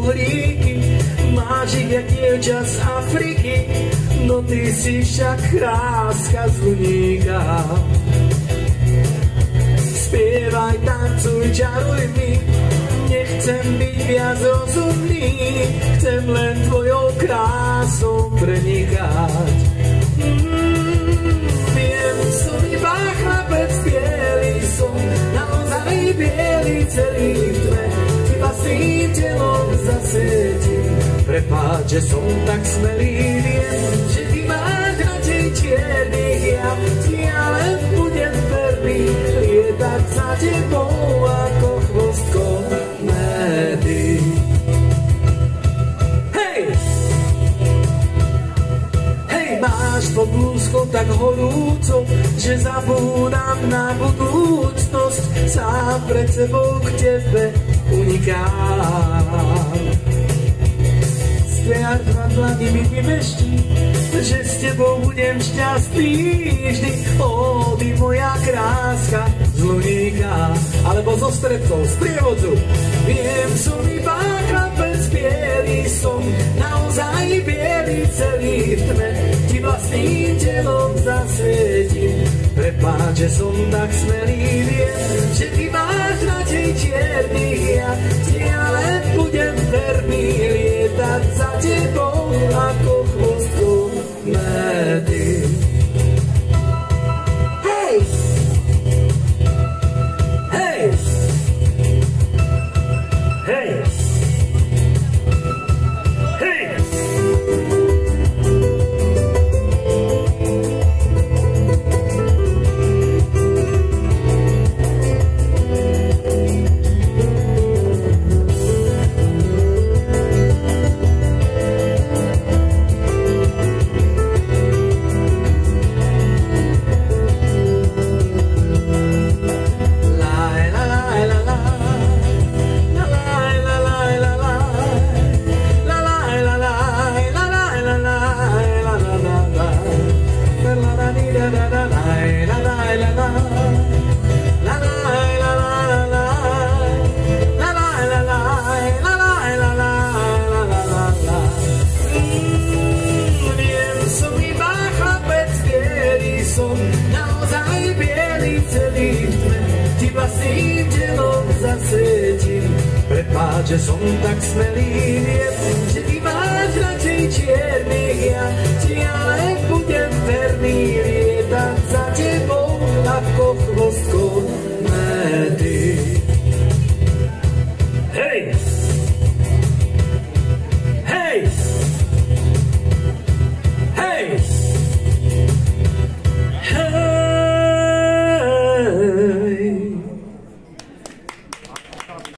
uhlíky, máš ich jak dievča z Afriky, no ty si však kráska z Luníka. Spievaj, tancuj, čaruj mi, nechcem byť viac rozumný, chcem len tvojou krásou prenikať. Viem, som iba chlapec bielý, som naozaj bielý celý v tme, iba s tým telom zasvietím. Prepáč, že som tak smelý, viem, že ty máš radšej čiernych, ja ti ale budem verný, lietať za tebou ako chvost komédy. Hej! Hej, máš pod blúzkou tak horúco, že zabúdam na budúcnosť, sám pred sebou k tebe unikám. Stviar na dlani mi vymeští, že s tebou budem šťastný vždy. Ó, ty moja kráska z Luníka, alebo zo Stredkov, z prievodzu. Viem, som iba chlapec bielý, som naozaj bielý celý v tme, ti vlastným telom zasvietím. Prepáč, že som tak smelý, viem, že ty máš radšej čiernych, ja ti ale budem verný, lietať za tebou ako chvost komédy. Hej! Hej! Hej! Hej! Prepáč, že som tak smelý, viem, že ty máš radšej čier.